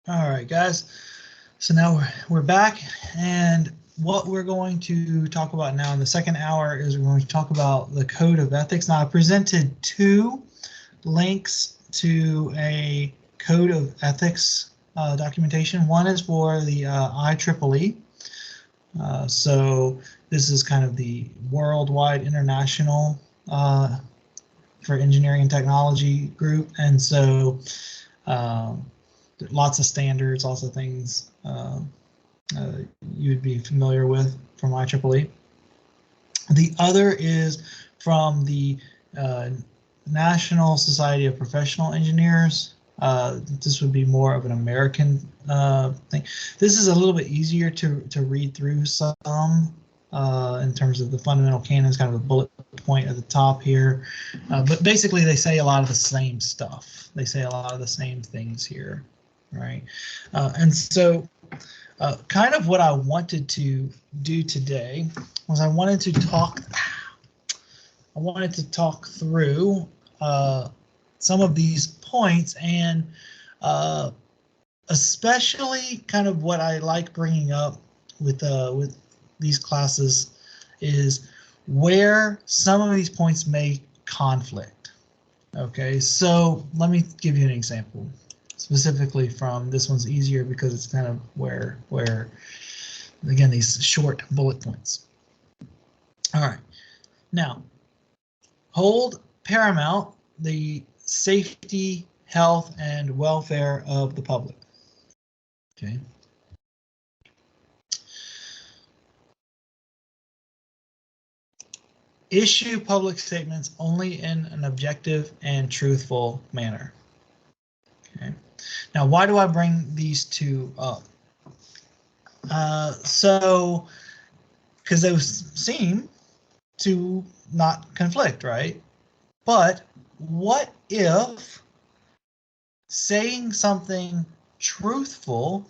All right, guys. So now we're back, and what we're going to talk about now in the second hour is we're going to talk about the Code of Ethics. Now, I presented two links to a Code of Ethics documentation. One is for the IEEE. So this is kind of the worldwide international for engineering and technology group, and so lots of standards, lots of things you'd be familiar with from IEEE. The other is from the National Society of Professional Engineers. This would be more of an American thing. This is a little bit easier to read through some in terms of the fundamental canons, kind of a bullet point at the top here. But basically, they say a lot of the same stuff. They say a lot of the same things here, right? And so kind of what I wanted to do today was I wanted to talk through some of these points, and especially kind of what I like bringing up with these classes is where some of these points may conflict. Okay, so let me give you an example. Specifically from this one's easier because it's kind of where again, these short bullet points. All right, now hold paramount the safety, health, and welfare of the public. Okay. Issue public statements only in an objective and truthful manner. Okay. Now, why do I bring these two up? So, because those seem to not conflict, right? But what if saying something truthful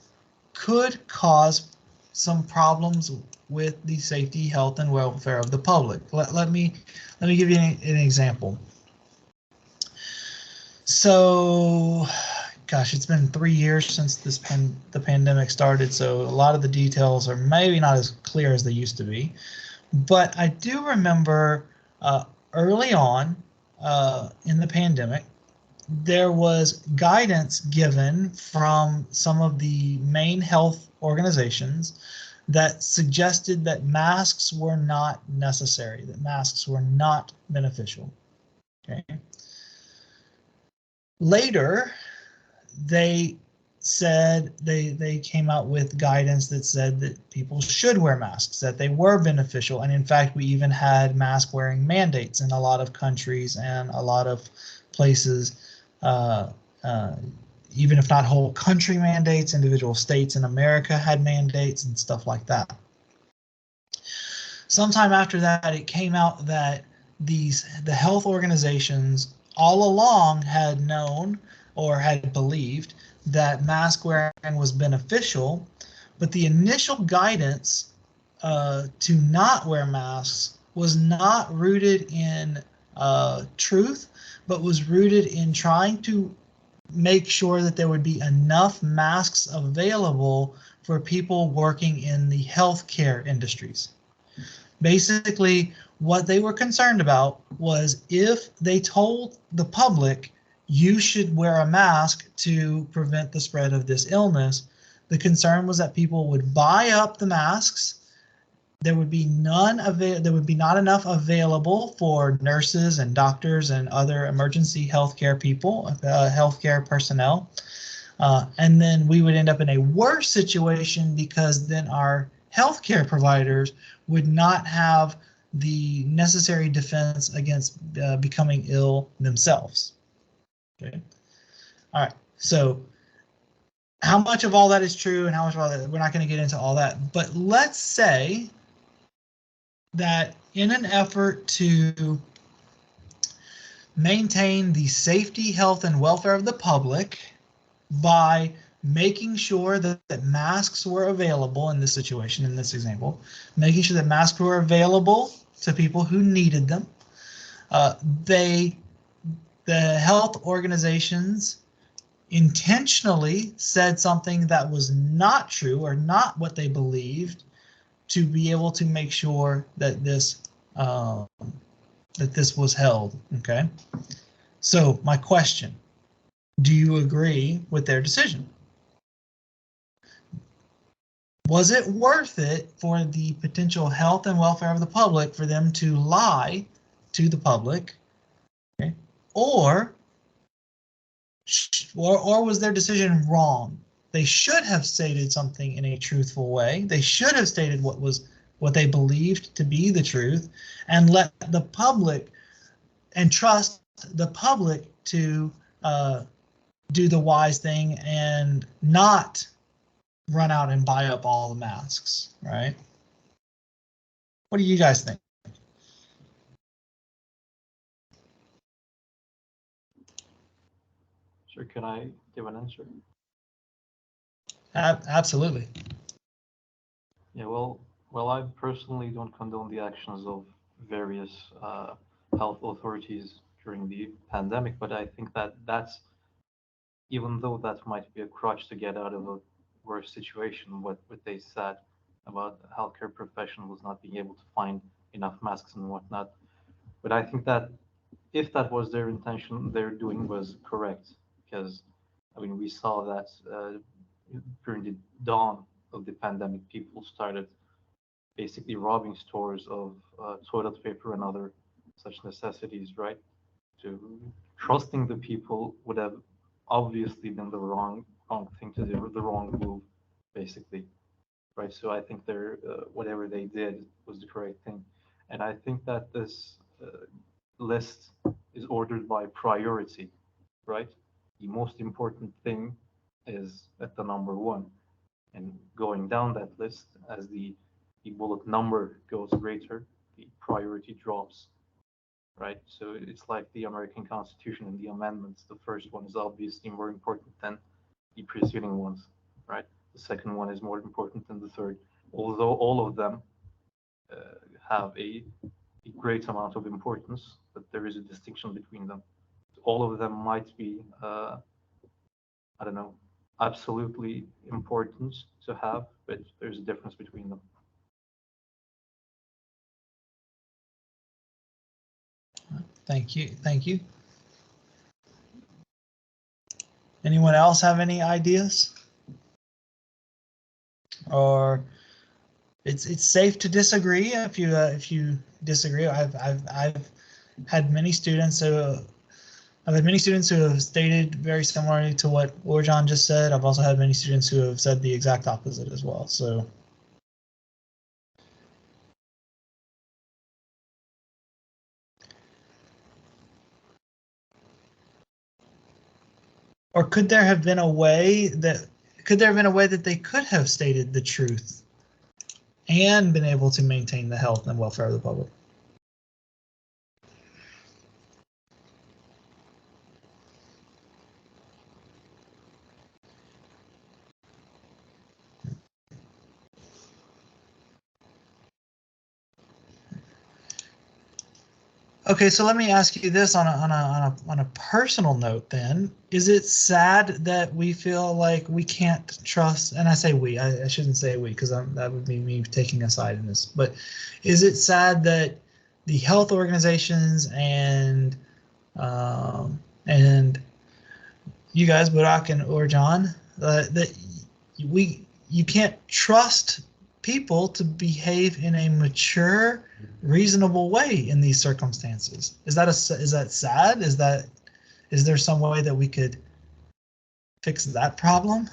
could cause some problems with the safety, health, and welfare of the public? Let me give you an example. So, gosh, it's been 3 years since the pandemic started, so a lot of the details are maybe not as clear as they used to be. But I do remember early on in the pandemic, there was guidance given from some of the main health organizations that suggested that masks were not necessary, that masks were not beneficial. Okay. Later, they said they came out with guidance that said that people should wear masks, that they were beneficial, and in fact, we even had mask wearing mandates in a lot of countries and a lot of places. Even if not whole country mandates, individual states in America had mandates and stuff like that. Sometime after that, it came out that the health organizations all along had known or had believed that mask wearing was beneficial, but the initial guidance to not wear masks was not rooted in truth, but was rooted in trying to make sure that there would be enough masks available for people working in the healthcare industries. Basically, what they were concerned about was if they told the public you should wear a mask to prevent the spread of this illness, the concern was that people would buy up the masks. There would be not enough available for nurses and doctors and other emergency healthcare people, healthcare personnel. And then we would end up in a worse situation because then our healthcare providers would not have the necessary defense against becoming ill themselves. Okay. All right. So how much of all that is true and how much of all that, we're not going to get into all that, but let's say that in an effort to maintain the safety, health, and welfare of the public by making sure that masks were available in this situation, in this example, making sure that masks were available to people who needed them, the health organizations intentionally said something that was not true or not what they believed to be able to make sure that this was held. Okay, so my question: do you agree with their decision? Was it worth it for the potential health and welfare of the public for them to lie to the public, okay? Or was their decision wrong? They should have stated something in a truthful way. They should have stated what they believed to be the truth, and let the public and trust the public to do the wise thing and not run out and buy up all the masks, right? What do you guys think? Sure, can I give an answer? Absolutely. Yeah, well, I personally don't condone the actions of various health authorities during the pandemic, but I think that even though that might be a crutch to get out of a worse situation, what they said about healthcare professionals not being able to find enough masks and whatnot. But I think that if that was their intention, their doing was correct, because I mean we saw that during the dawn of the pandemic, people started basically robbing stores of toilet paper and other such necessities, right? To trusting the people would have obviously been the wrong thing to do, the wrong move, basically, right? So I think they're whatever they did was the correct thing, and I think that this list is ordered by priority, right? The most important thing is at the number one, and going down that list as the bullet number goes greater, the priority drops, right? So it's like the American Constitution and the amendments. The first one is obviously more important than the preceding ones, right? The second one is more important than the third, although all of them have a great amount of importance, but there is a distinction between them. All of them might be, I don't know, absolutely important to have, but there's a difference between them. Thank you. Thank you. Anyone else have any ideas? Or it's safe to disagree if you disagree. I've had many students who have stated very similarly to what Orjan just said. I've also had many students who have said the exact opposite as well. So. Or could there have been a way that they could have stated the truth and been able to maintain the health and welfare of the public? Okay, so let me ask you this on a personal note then. Is it sad that we feel like we can't trust, and I say we, I shouldn't say we because that would be me taking a side in this, but is it sad that the health organizations and you guys, Burak and Orjan, that you can't trust people to behave in a mature, reasonable way in these circumstances? Is that sad? Is there some way that we could fix that problem?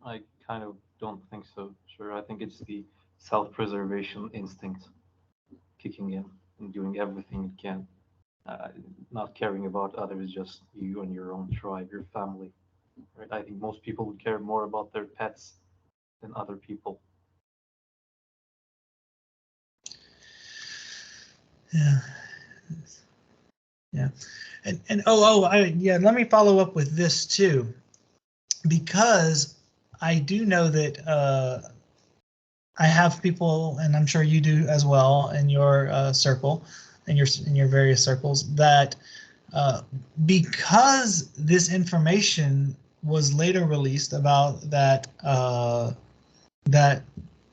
I kind of don't think so. Sure, I think it's the self-preservation instinct kicking in and doing everything it can, not caring about others, just you and your own tribe, your family. Right? I think most people would care more about their pets than other people. Yeah. Yeah. And let me follow up with this too, because I do know that I have people, and I'm sure you do as well in your circle, in your various circles that because this information was later released about that that,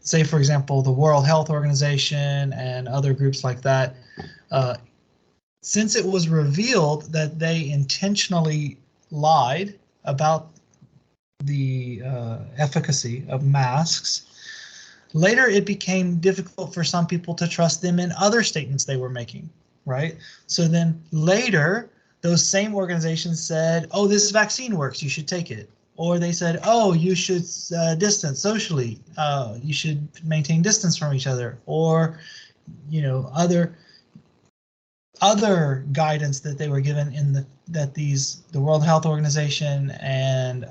say for example, the World Health Organization and other groups like that, since it was revealed that they intentionally lied about the efficacy of masks, later it became difficult for some people to trust them in other statements they were making, right? So then later, those same organizations said, oh, this vaccine works, you should take it. Or they said, oh, you should distance socially, you should maintain distance from each other, or other guidance that they were given in the World Health Organization and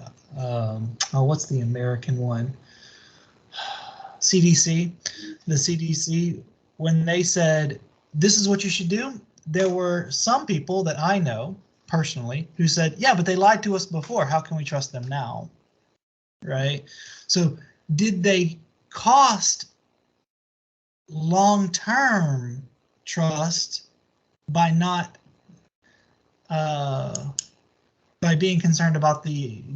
what's the American one? CDC. The CDC, when they said this is what you should do, there were some people that I know personally who said, yeah, but they lied to us before. How can we trust them now? Right? So did they cost long-term trust by not by being concerned about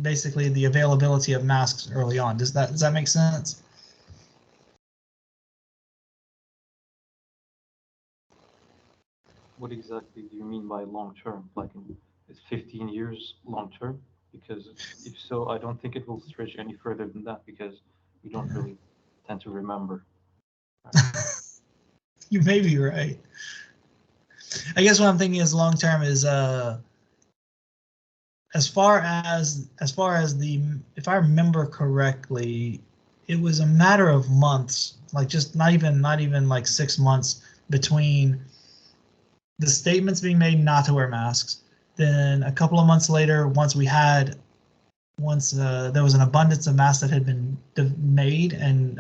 basically the availability of masks early on? Does that make sense? What exactly do you mean by long term? Like, is 15 years long term? Because if so, I don't think it will stretch any further than that, because we don't really tend to remember. You may be right. I guess what I'm thinking is long term is as far as if I remember correctly, it was a matter of months, like just not even like 6 months between the statements being made not to wear masks. Then a couple of months later, once there was an abundance of masks that had been made and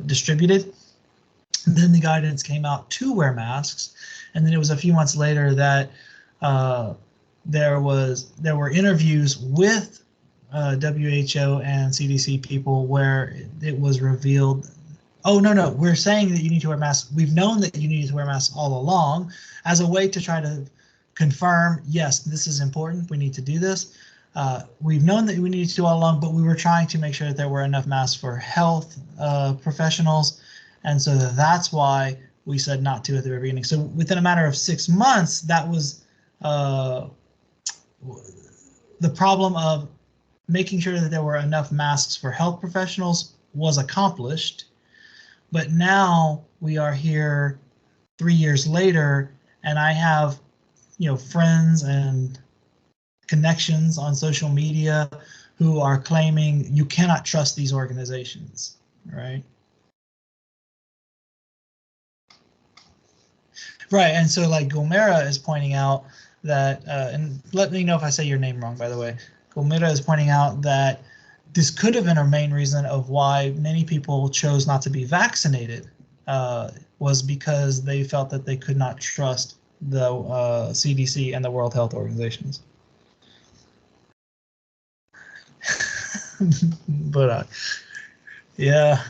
distributed, then the guidance came out to wear masks. And then it was a few months later that there were interviews with WHO and CDC people where it was revealed, oh, no, we're saying that you need to wear masks. We've known that you need to wear masks all along, as a way to try to confirm, yes, this is important, we need to do this. We've known that we need to do all along, but we were trying to make sure that there were enough masks for health professionals. And so that's why we said not to at the very beginning. So within a matter of 6 months, that was the problem of making sure that there were enough masks for health professionals was accomplished. But now we are here 3 years later, and I have, friends and connections on social media who are claiming you cannot trust these organizations, right? Right, and so like Gomera is pointing out that, and let me know if I say your name wrong, by the way. Gomera is pointing out that this could have been a main reason of why many people chose not to be vaccinated, was because they felt that they could not trust the CDC and the World Health Organizations. But yeah,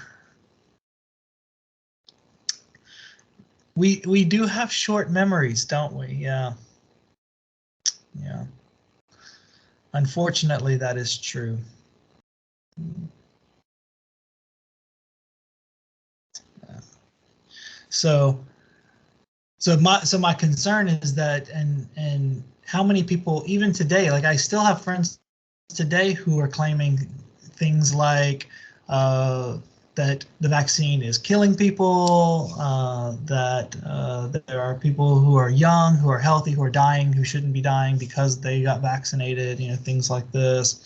we do have short memories, don't we? Yeah. Unfortunately, that is true. So my concern is that, and how many people even today, like I still have friends today who are claiming things like that the vaccine is killing people, that there are people who are young, who are healthy, who are dying, who shouldn't be dying because they got vaccinated, things like this.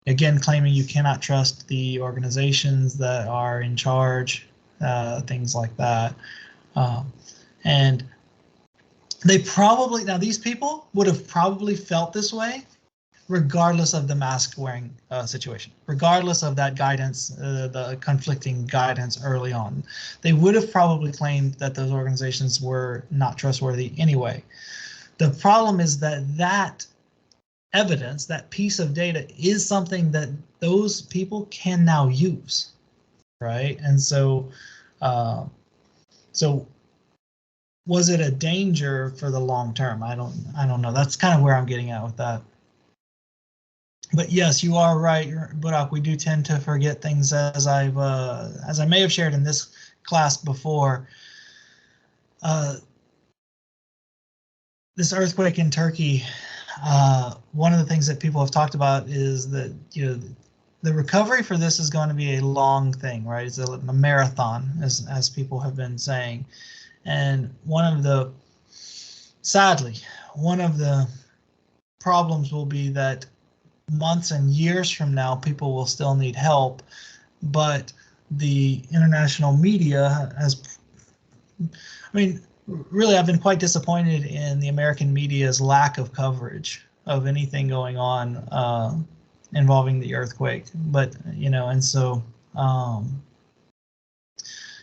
Again, claiming you cannot trust the organizations that are in charge, things like that. And these people would have probably felt this way regardless of the mask wearing situation, regardless of that guidance, the conflicting guidance early on. They would have probably claimed that those organizations were not trustworthy anyway. The problem is that evidence, that piece of data, is something that those people can now use, right? And so So was it a danger for the long term? I don't know. That's kind of where I'm getting at with that. But yes, you are right, Burak. We do tend to forget things, as I may have shared in this class before. This earthquake in Turkey, one of the things that people have talked about is that, you know, the recovery for this is going to be a long thing, right? It's a marathon, as people have been saying. And sadly, one of the problems will be that months and years from now, people will still need help, but the international media has, I mean, really, I've been quite disappointed in the American media's lack of coverage of anything going on involving the earthquake. But, you know, and so,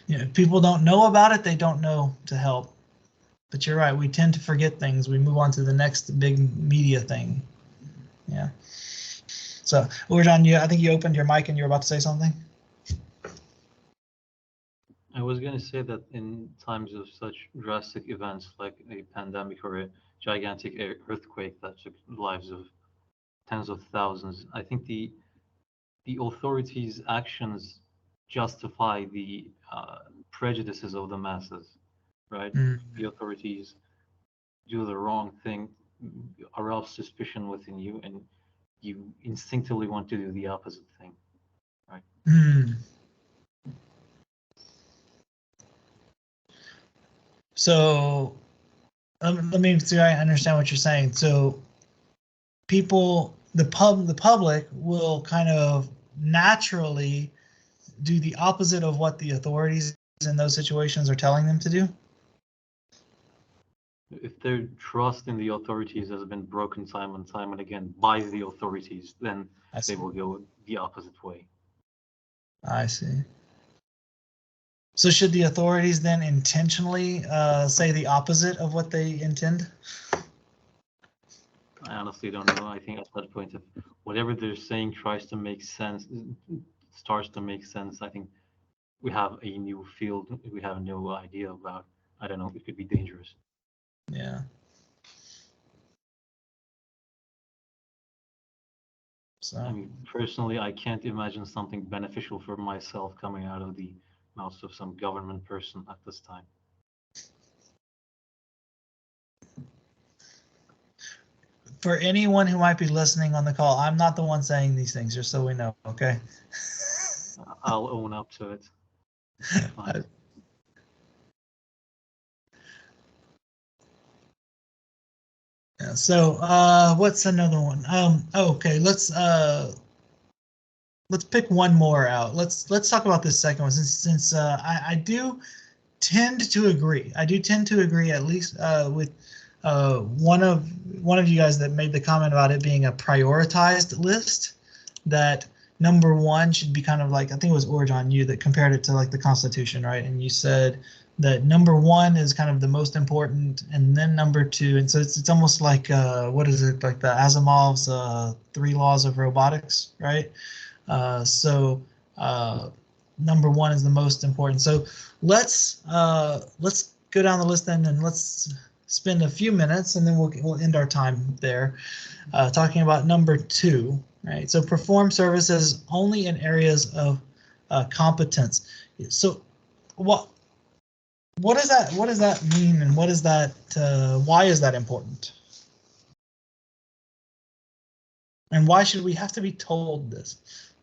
you know, if people don't know about it, they don't know to help. But you're right, we tend to forget things. We move on to the next big media thing. Yeah. So, Urjan, I think you opened your mic and you were about to say something. I was going to say that in times of such drastic events like a pandemic or a gigantic earthquake that took the lives of tens of thousands, I think the authorities' actions justify the prejudices of the masses, right? Mm. The authorities do the wrong thing, arouse suspicion within you, and you instinctively want to do the opposite thing, right? Mm. So let me see if I understand what you're saying. So the public will kind of naturally do the opposite of what the authorities in those situations are telling them to do. If their trust in the authorities has been broken time and time and again by the authorities, then I they see. will go the opposite way. I see. So should the authorities then intentionally say the opposite of what they intend? I honestly don't know. I think at that point, if whatever they're saying tries to make sense, starts to make sense, I think we have a new field we have no idea about. I don't know. It could be dangerous. Yeah. So. I mean, personally, I can't imagine something beneficial for myself coming out of the mouth of some government person at this time. For anyone who might be listening on the call, I'm not the one saying these things, just so we know, okay? I'll own up to it. Fine. Yeah, so what's another one? Okay, let's pick one more out. Let's talk about this second one since I do tend to agree. I do tend to agree at least with one of you guys that made the comment about it being a prioritized list, that number one should be kind of like, I think it was Orjan, you that compared it to like the Constitution, right? And you said that number one is kind of the most important, and then number two, and so it's almost like what is it, like the Asimov's 3 laws of robotics, right? So number one is the most important. So let's go down the list then, and let's spend a few minutes, and then we'll end our time there, talking about number two. Right. So perform services only in areas of competence. So what does that mean, and what is that? Why is that important? And why should we have to be told this?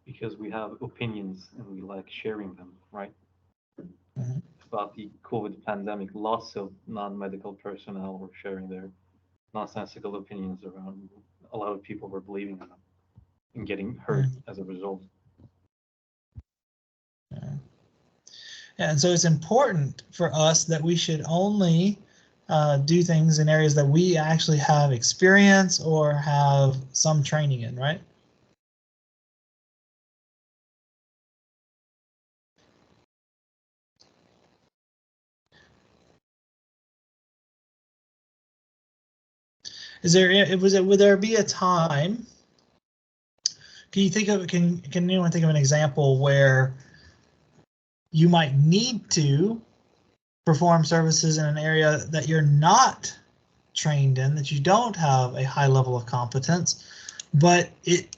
Because we have opinions and we like sharing them, right? Mhm. About the COVID pandemic, lots of non-medical personnel were sharing their nonsensical opinions around. A lot of people were believing in them and getting hurt as a result. Yeah. And so it's important for us that we should only do things in areas that we actually have experience or have some training in, right? Would there be a time? Can anyone think of an example where you might need to perform services in an area that you're not trained in, that you don't have a high level of competence, but it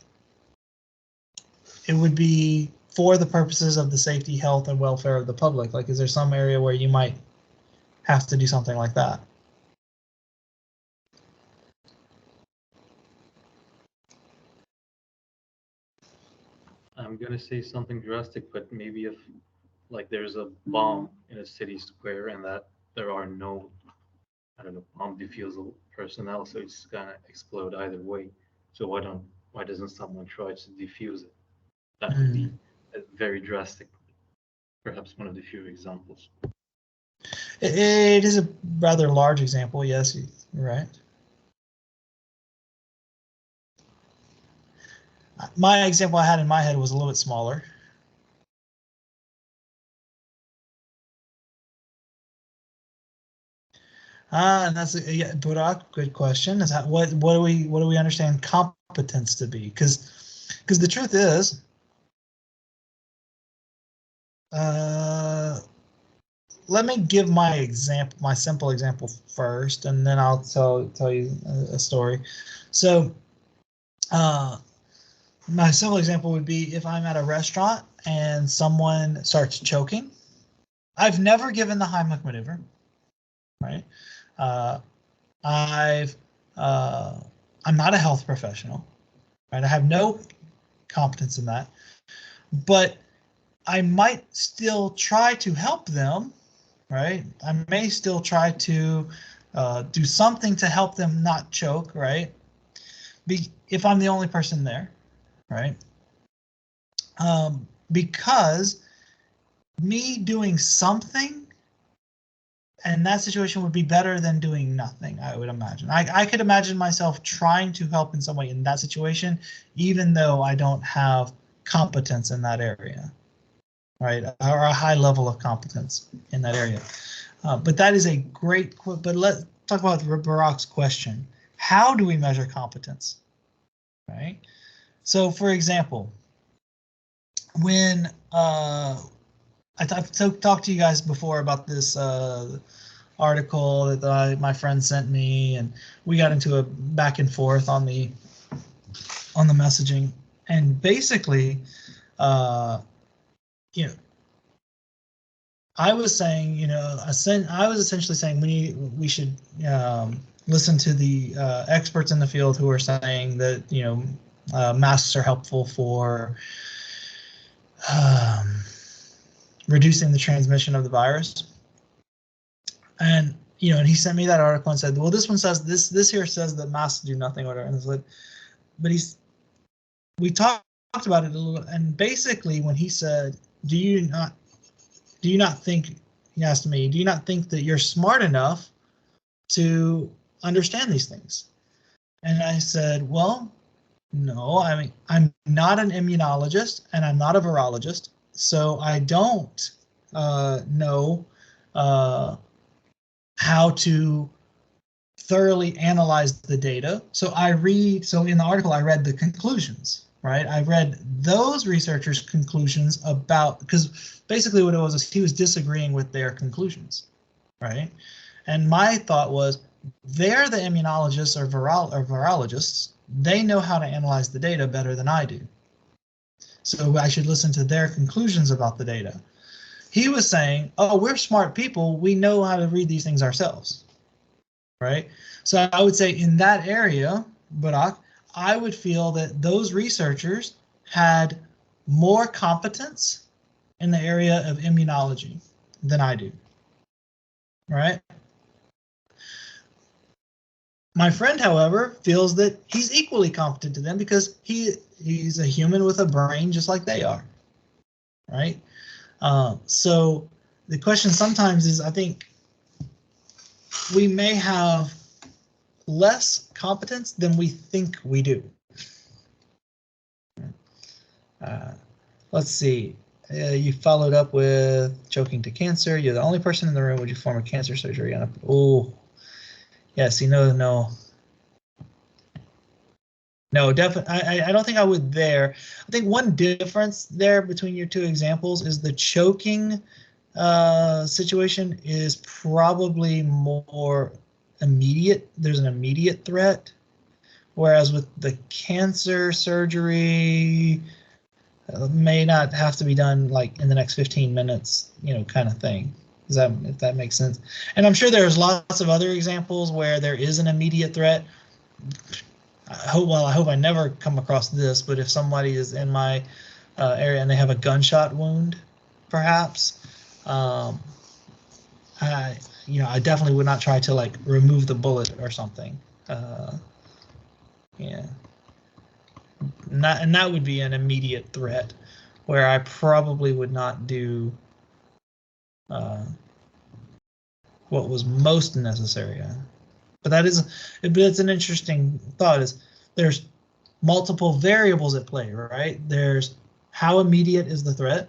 would be for the purposes of the safety, health, and welfare of the public. Like, is there some area where you might have to do something like that? I'm gonna say something drastic, but maybe if like there's a bomb in a city square and that there are no, I don't know, bomb defusal personnel, so it's gonna explode either way. So why doesn't someone try to defuse it? That would be a very drastic, perhaps one of the few examples. It is a rather large example, yes, you're right. My example I had in my head was a little bit smaller. And that's yeah, Burak, good question. Is that what do we understand competence to be? Because the truth is, let me give my simple example first, and then I'll tell you a story. So, my simple example would be if I'm at a restaurant and someone starts choking. I've never given the Heimlich maneuver, right? I'm not a health professional, right? I have no competence in that, but I might still try to help them, right? I may still try to do something to help them not choke, right? If I'm the only person there, right? Because me doing something in that situation would be better than doing nothing, I would imagine. I could imagine myself trying to help in some way in that situation, even though I don't have competence in that area, right? Or a high level of competence in that area. But that is a great, but let's talk about Barak's question. How do we measure competence, right? So for example, when I talked to you guys before about this article that my friend sent me, and we got into a back and forth on the messaging, and basically, you know, I was saying, I was essentially saying we should listen to the experts in the field who are saying that masks are helpful for reducing the transmission of the virus. And and he sent me that article and said, well, this one says this here says that masks do nothing, or whatever. And it's like, but we talked about it a little, and basically when he said, do you not think, he asked me, do you not think that you're smart enough to understand these things? And I said, well, no, I mean, I'm not an immunologist and I'm not a virologist, so I don't know how to thoroughly analyze the data. So in the article, I read the conclusions, right? I read those researchers' conclusions about, because basically what it was is he was disagreeing with their conclusions, right? And my thought was, they're the immunologists or virologists. They know how to analyze the data better than I do. So I should listen to their conclusions about the data. He was saying, oh, we're smart people. We know how to read these things ourselves, right? So I would say in that area, Barak, I would feel that those researchers had more competence in the area of immunology than I do, right? My friend, however, feels that he's equally competent to them because he's a human with a brain just like they are, right? So the question sometimes is, I think we may have less competence than we think we do. Let's see. You followed up with choking to cancer. You're the only person in the room. Would you perform a cancer surgery on a? Oh, yes. No. No, definitely. I don't think I would there. I think one difference there between your two examples is the choking situation is probably more immediate. There's an immediate threat, whereas with the cancer surgery, may not have to be done like in the next 15 minutes, kind of thing. Does that, if that makes sense? And I'm sure there's lots of other examples where there is an immediate threat. I hope I never come across this, but if somebody is in my area and they have a gunshot wound, perhaps, um, I definitely would not try to like remove the bullet or something. Yeah, and that would be an immediate threat, where I probably would not do uh, what was most necessary. But it's an interesting thought. Is there's multiple variables at play, right? There's how immediate is the threat.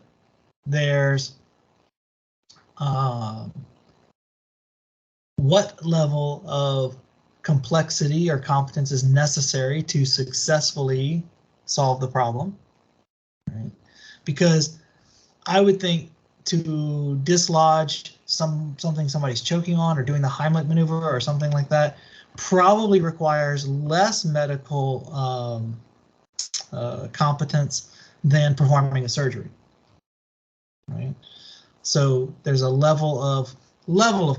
There's what level of complexity or competence is necessary to successfully solve the problem, right? Because I would think to dislodge something somebody's choking on or doing the Heimlich maneuver or something like that probably requires less medical competence than performing a surgery, right? So there's a level of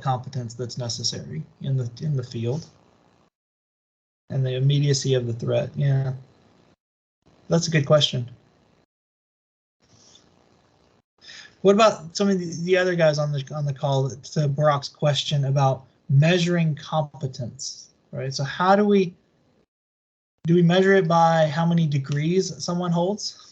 competence that's necessary in the field, and the immediacy of the threat. Yeah, that's a good question. What about some of the other guys on the call to Barack's question about measuring competence, right? So how do we measure it by how many degrees someone holds?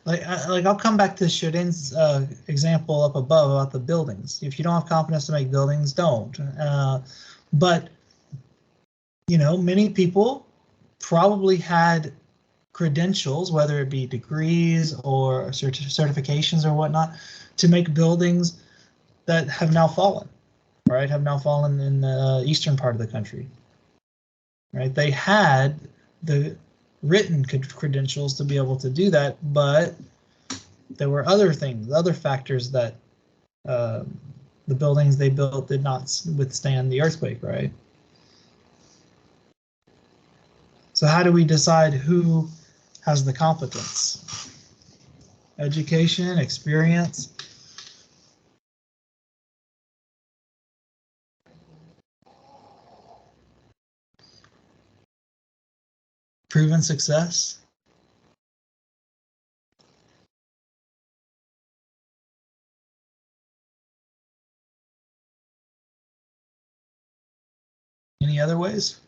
Like I'll come back to Shirin's example up above about the buildings. If you don't have competence to make buildings, don't. But many people probably had credentials, whether it be degrees or certifications or whatnot, to make buildings that have now fallen, right? Have now fallen in the eastern part of the country, right? They had the written credentials to be able to do that, but there were other things, other factors that the buildings they built did not withstand the earthquake, right? So how do we decide who has the competence? Education, experience? Proven success? Any other ways?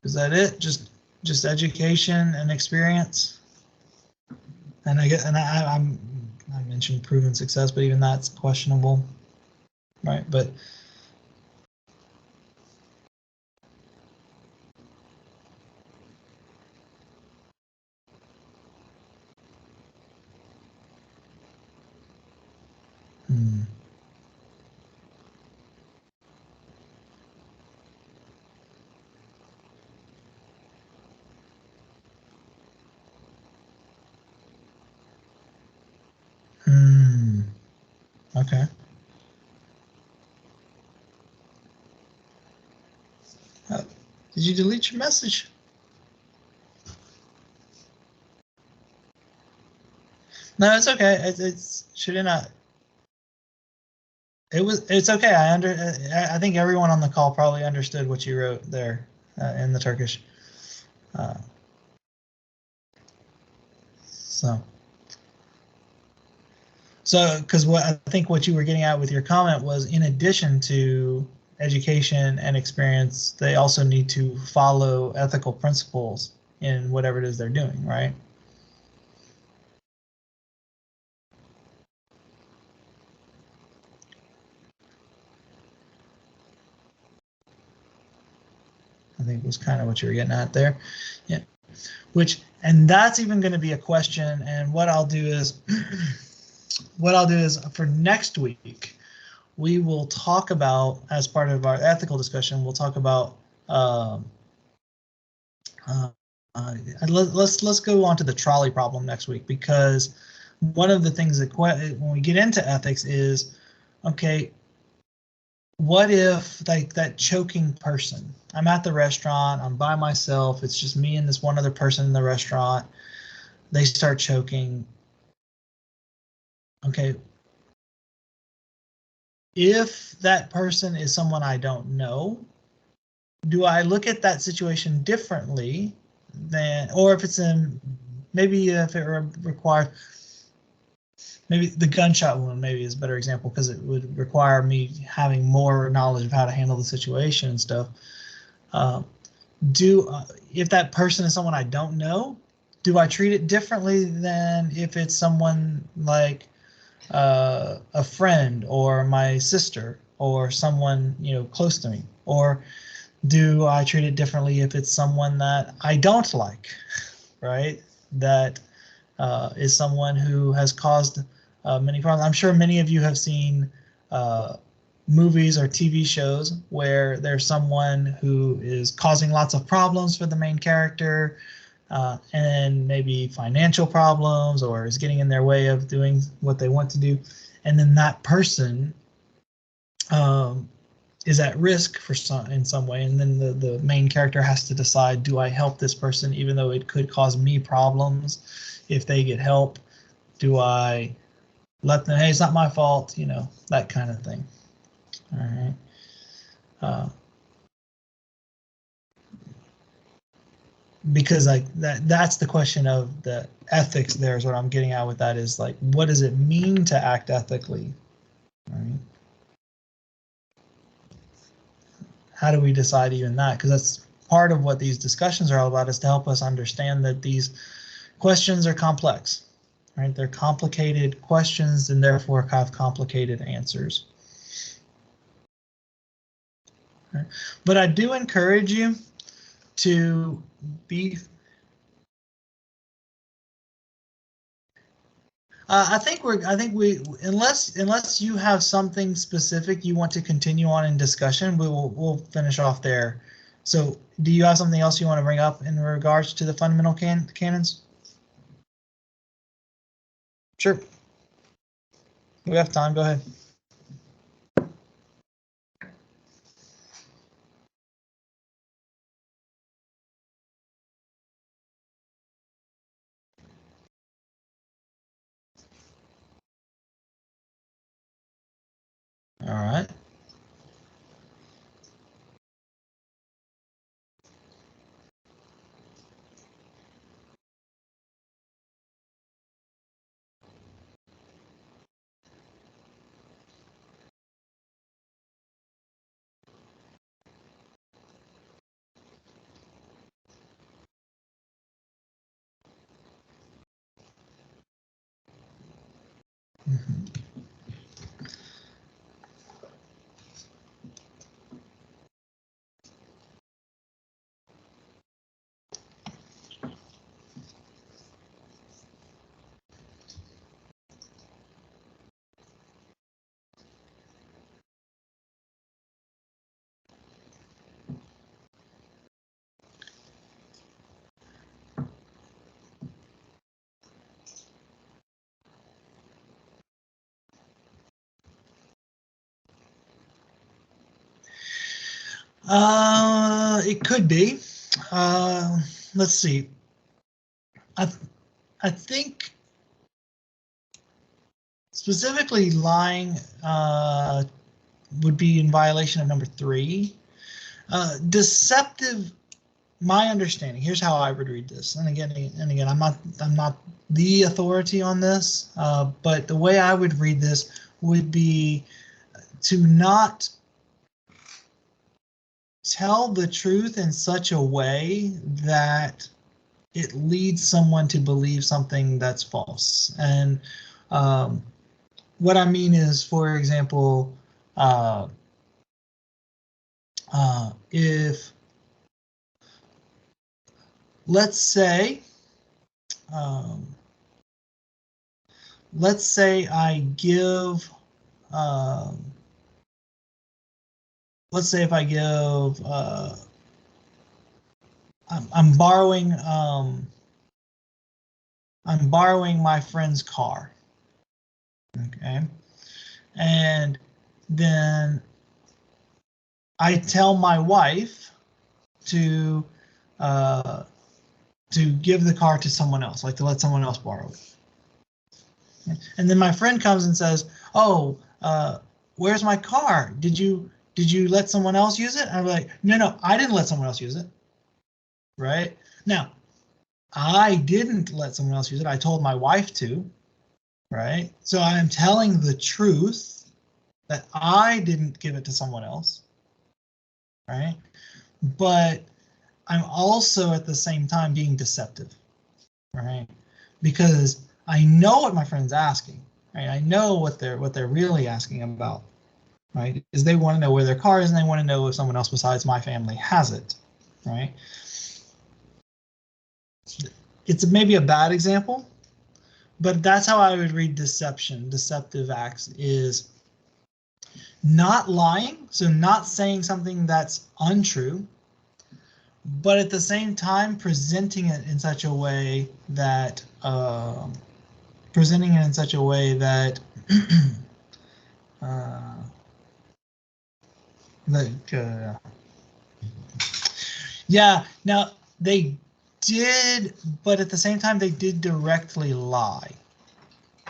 Is that it? Just education and experience? And I mentioned proven success, but even that's questionable, right? But hmm. Hmm. Okay. Did you delete your message? No, it's okay. It's should it not? It's okay. I think everyone on the call probably understood what you wrote there in the Turkish. So So, because what I think what you were getting at with your comment was, in addition to education and experience, they also need to follow ethical principles in whatever it is they're doing, right? I think was kind of what you were getting at there. Yeah. And that's even going to be a question. And what I'll do is, for next week, we will talk about, as part of our ethical discussion, we'll talk about, let's go on to the trolley problem next week, because one of the things that when we get into ethics is, okay, what if, like, that choking person, I'm at the restaurant, I'm by myself, it's just me and this one other person in the restaurant, they start choking. Okay, if that person is someone I don't know, do I look at that situation differently than, or if it's in, maybe if it requires, maybe the gunshot wound maybe is a better example, because it would require me having more knowledge of how to handle the situation and stuff. If that person is someone I don't know, do I treat it differently than if it's someone like a friend or my sister or someone, you know, close to me? Or do I treat it differently if it's someone that I don't like, right? That is someone who has caused many problems. I'm sure many of you have seen movies or TV shows where there's someone who is causing lots of problems for the main character, and maybe financial problems, or is getting in their way of doing what they want to do. And then that person is at risk in some way. And then the main character has to decide, do I help this person even though it could cause me problems if they get help? Do I let them, hey, it's not my fault, you know, that kind of thing. All right. Because like that's the question of the ethics there, is what I'm getting at with that, is like, what does it mean to act ethically? Right? How do we decide even that? Because that's part of what these discussions are all about, is to help us understand that these questions are complex, right? They're complicated questions and therefore have complicated answers. Right? But I do encourage you to be I think we unless you have something specific you want to continue on in discussion, we'll finish off there. So do you have something else you want to bring up in regards to the fundamental canons? Sure. We have time. Go ahead. All right. Mm-hmm. It could be. Let's see. I think specifically lying would be in violation of number 3. Deceptive. My understanding. Here's how I would read this. And again, I'm not the authority on this, but the way I would read this would be to not tell the truth in such a way that it leads someone to believe something that's false. And what I mean is, for example, if let's say I give let's say if I give I'm borrowing my friend's car, okay, and then I tell my wife to give the car to someone else, like to let someone else borrow it. And then my friend comes and says, "Oh, where's my car? Did you let someone else use it?" And I'm like, "No, I didn't let someone else use it." Right? Now, I didn't let someone else use it. I told my wife to. Right? So I'm telling the truth that I didn't give it to someone else. Right? But I'm also at the same time being deceptive. Right? Because I know what my friend's asking. Right? I know what they're really asking about. Right? Is they want to know where their car is, and they want to know if someone else besides my family has it. Right? It's maybe a bad example, but that's how I would read deception. Deceptive acts is not lying, so not saying something that's untrue, but at the same time presenting it in such a way that like yeah. Now they did, but at the same time they did directly lie,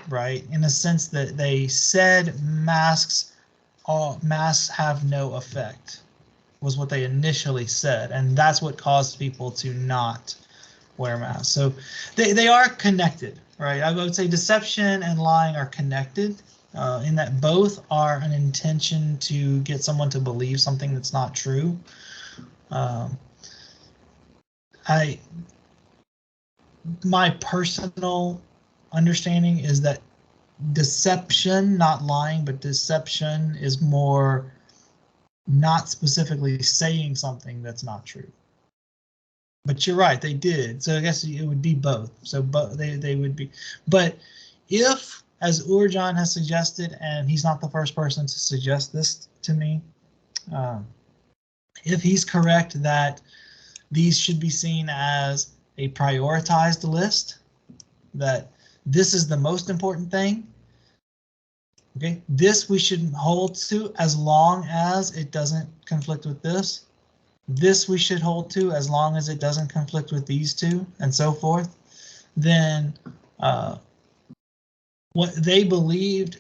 right? In a sense that they said masks have no effect, was what they initially said, and that's what caused people to not wear masks. So they are connected, right? I would say deception and lying are connected in that both are an intention to get someone to believe something that's not true. My personal understanding is that deception, not lying, but deception is more not specifically saying something that's not true. But you're right, they did. So I guess it would be both. So they would be. But if, as Urjan has suggested, and he's not the first person to suggest this to me, if he's correct that these should be seen as a prioritized list, that this is the most important thing, okay, this we should hold to as long as it doesn't conflict with this. This we should hold to as long as it doesn't conflict with these two, and so forth. Then what they believed,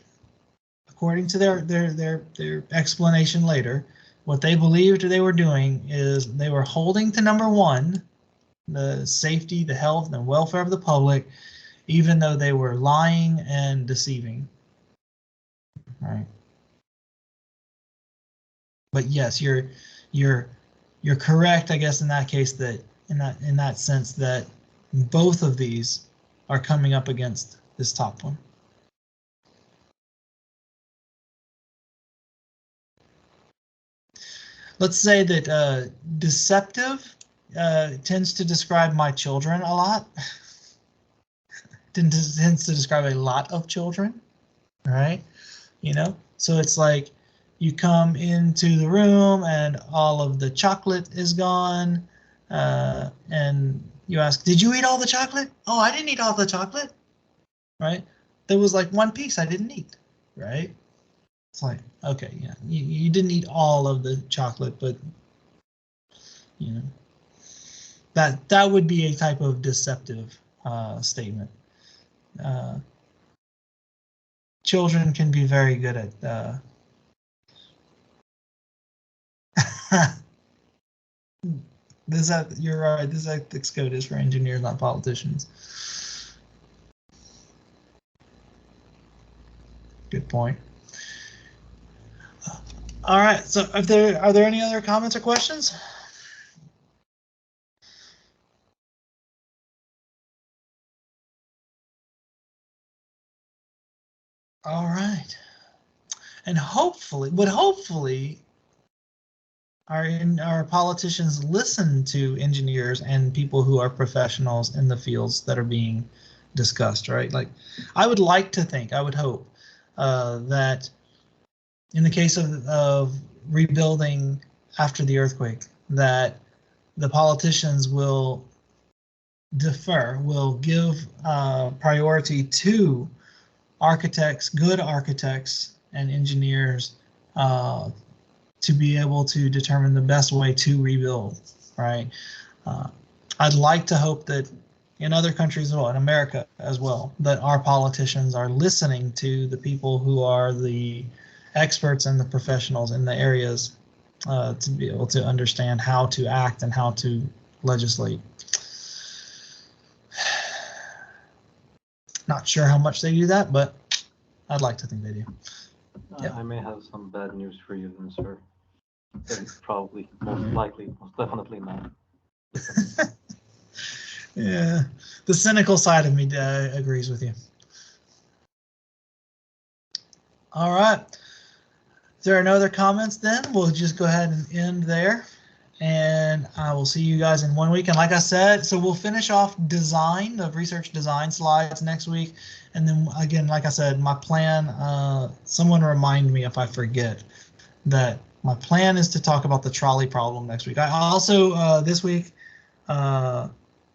according to their explanation later, what they believed they were doing is they were holding to number one, the safety, the health, and welfare of the public, even though they were lying and deceiving. All right. But yes, you're correct, I guess, in that case, that in that sense that both of these are coming up against this top one. Let's say that deceptive tends to describe my children a lot. Tends to describe a lot of children, right? You know, so it's like you come into the room and all of the chocolate is gone, and you ask, "Did you eat all the chocolate?" "Oh, I didn't eat all the chocolate." Right? There was like one piece I didn't eat, right? It's like, okay, yeah, you didn't eat all of the chocolate, but you know, that would be a type of deceptive statement. Children can be very good at you're right, this ethics code is for engineers, not politicians. Good point. All right. So, are there any other comments or questions? All right. And hopefully our politicians listen to engineers and people who are professionals in the fields that are being discussed, right? Like, I would like to think, I would hope that in the case of rebuilding after the earthquake, that the politicians will defer, will give priority to architects, good architects and engineers, to be able to determine the best way to rebuild, right? I'd like to hope that in other countries as well, in America as well, that our politicians are listening to the people who are the experts and the professionals in the areas, to be able to understand how to act and how to legislate. Not sure how much they do that, but I'd like to think they do. Yep. I may have some bad news for you then, sir. Probably, most likely, most definitely not. Yeah, the cynical side of me agrees with you. All right. If there are no other comments, then we'll just go ahead and end there. And I will see you guys in 1 week. And like I said, so we'll finish off design, the research design slides next week. And then again, like I said, my plan, someone remind me if I forget, that my plan is to talk about the trolley problem next week. I also, this week,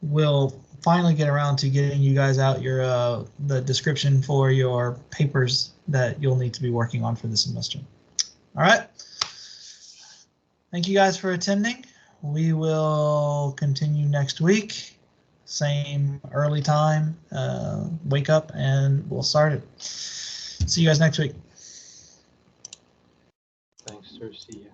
will finally get around to getting you guys out your the description for your papers that you'll need to be working on for the semester. All right. Thank you guys for attending. We will continue next week. Same early time. Wake up and we'll start it. See you guys next week. Thanks, sir. See ya.